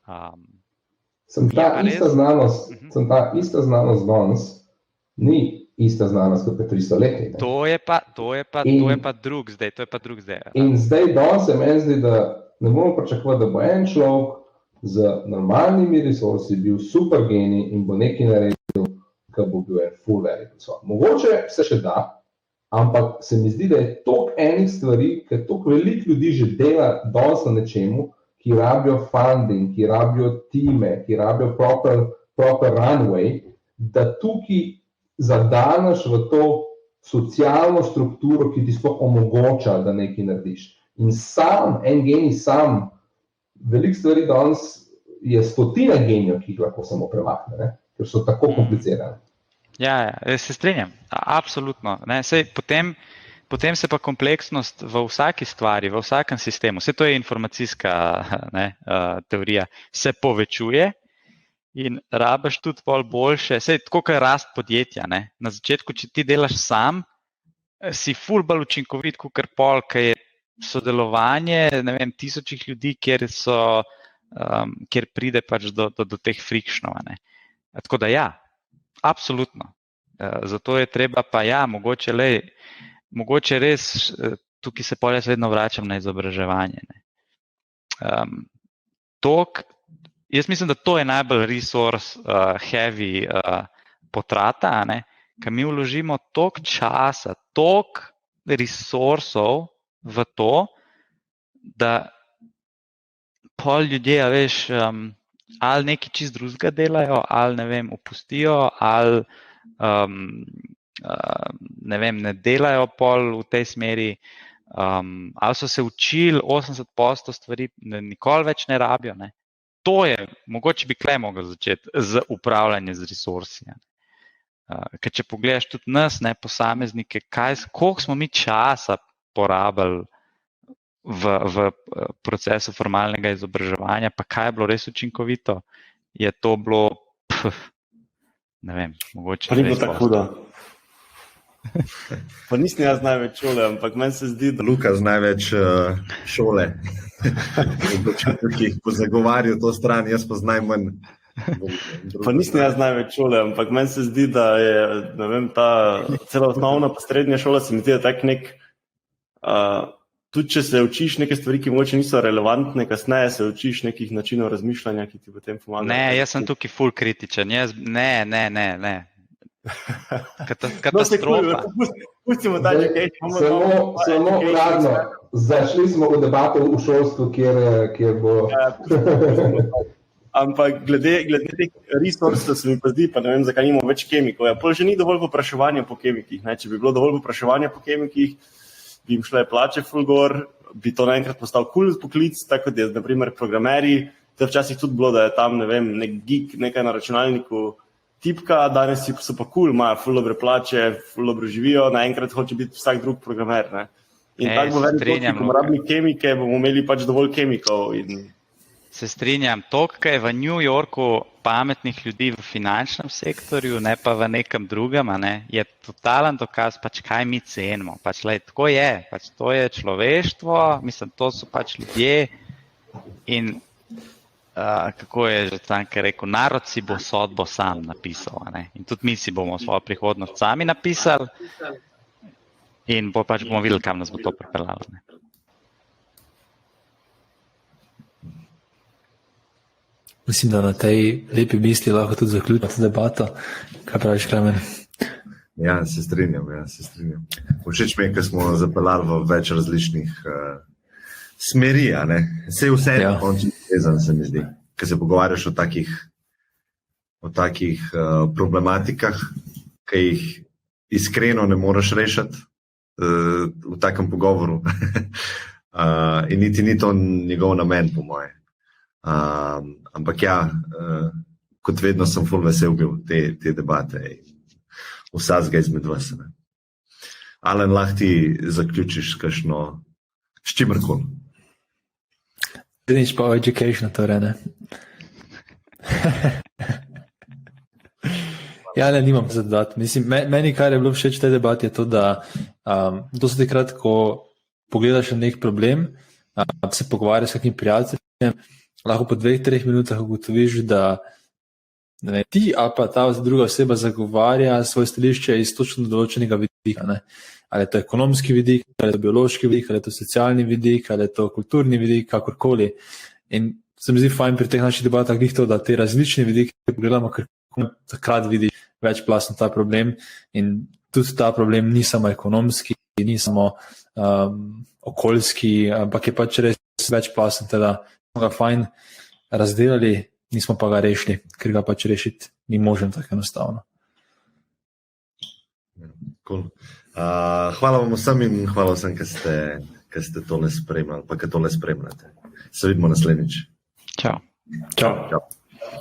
Ta ista znanost danes ni ista znanost kot 300 let. To je pa drug zdaj. In zdaj danes se meni zdi, da ne moramo pričakovati, da bo en človek z normalnimi resursi bil super genij in bo nekaj naredil, ki bo bil en full velik. Mogoče se še da, ampak se mi zdi, da je toliko enih stvari, ker toliko veliko ljudi že dela danes na nečemu, ki rabijo funding, ki rabijo time, ki rabijo proper runway, da tukaj zadaneš v to socialno strukturo, ki ti sploh omogoča, da nekaj narediš. In en genij sam, veliko stvari danes je stotina genijev, ki jih lahko samo premakne, ker so tako komplicirane. Ja, se strinjam, absolutno. Sej, potem se pa kompleksnost v vsaki stvari, v vsakem sistemu, vse to je informacijska teorija, se povečuje in rabiš tudi pol boljše, sej tako kot je rast podjetja. Na začetku, če ti delaš sam, si ful bolj učinkovit, kakor pol, ki je sodelovanje, tisočih ljudi, kjer pride pač do teh frikšnov. Tako da ja, absolutno. Zato je treba pa mogoče res, tukaj se pol jaz vedno vračam na izobraževanje. Jaz mislim, da to je najbolj resource heavy potrata, ker mi vložimo toliko časa, toliko resursov v to, da pol ljudje, veš, ali nekaj čist drugega delajo, ali opustijo, ali ne delajo pol v tej smeri, ali so se učili 80% stvari, nikoli več ne rabijo. To je, mogoče bi kle mogel začeti z upravljanjem z resursi. Ker če pogledaš tudi nas, posameznike, koliko smo mi časa porabili v procesu formalnega izobraževanja, pa kaj je bilo res učinkovito, je to bilo, mogoče. Pa ni bilo tako hudo. Pa nisem jaz največ šole, ampak meni se zdi, da Luka z največ šole. Ki zagovarjajo to stran, jaz pa z najmanj. Pa nisem jaz največ šole, ampak meni se zdi, da je, ta cela osnovna pa srednja šola se mi zdi, da tak nek, tudi če se učiš neke stvari, ki mogoče niso relevantne, kasneje se učiš nekih načinov razmišljanja, ki ti potem pomagajo. Ne, jaz sem tukaj ful kritičen. Ne. Katastrofa. Pustimo dalje, kaj samo uradno. Zašli smo v debato v šolstvu, kjer bo... Ampak glede teh resursov se mi pa zdi, pa ne vem, zakaj nimamo več kemikov. Pol že ni dovolj povpraševanja po kemikih. Če bi bilo dovolj povpraševanja po kemikih, bi jim šle plače ful gor, bi to naenkrat postal cool poklic, tako da je, na primer, programerji, to je včasih tudi bilo, da je tam, nek geek, nekaj na računalniku tipka, danes so pa cool, imajo ful dobre plače, ful dobro živijo, naenkrat hoče biti vsak drug programer. In tako bo verjetno, ko bomo rabili kemike, bomo imeli pač dovolj kemikov. Se strinjam, toliko je v New Yorku pametnih ljudi v finančnem sektorju, ne pa v nekem drugem, je totalen dokaz, pač kaj mi cenimo. Tako je, to je človeštvo, to so pač ljudje in kako je že Canker rekel, narod si bo sodbo sam napisal. In tudi mi si bomo svojo prihodnost sami napisali in pač bomo videli, kam nas bo to pripeljalo. Mislim, da na tej lepi misli lahko tudi zaključimo to debato. Kaj praviš, Klemen? Ja, se strinjam. Všeč mi je, ker smo zapeljali v več različnih smeri, Sej vse je končno povezan, se mi zdi. Ker se pogovarjaš o takih problematikah, ki jih iskreno ne moreš rešiti v takem pogovoru. In niti ni to njegov namen, po moje. Ampak ja, kot vedno sem ful vesel bil te debate in vsakega izmed vas. Alen, lahko ti zaključiš s čimerkoli. Nič pa o education, torej, ne? Ja, ne, nimam za dodati. Mislim, meni, kar je bilo všeč v tej debati, je to, da dosti krat, ko pogledaš na nek problem, se pogovarjaš s kakim prijateljem, lahko po 2-3 minutah ugotoviš, da ne, ti ali pa ta druga oseba zagovarja svoje stališče iz točno določenega vidika. Ne. Ali je to ekonomski vidik, ali je to biološki vidik, ali je to socialni vidik, ali je to kulturni vidik, kakorkoli. In se mi zdi fajn pri teh naših debatah to, da te različne vidike pogledamo, ker takrat vidiš večplastno ta problem. In tudi ta problem ni samo ekonomski, ni samo okoljski, ampak je pač res večplasten, teda smo ga fajn razdelali, nismo pa ga rešili, ker ga pač rešiti ni možno tako enostavno. Cool. Hvala vam vsem in hvala vsem, ki ste tole spremljali, pa ki tole spremljate. Se vidimo naslednjič. Čau. Čau. Čau.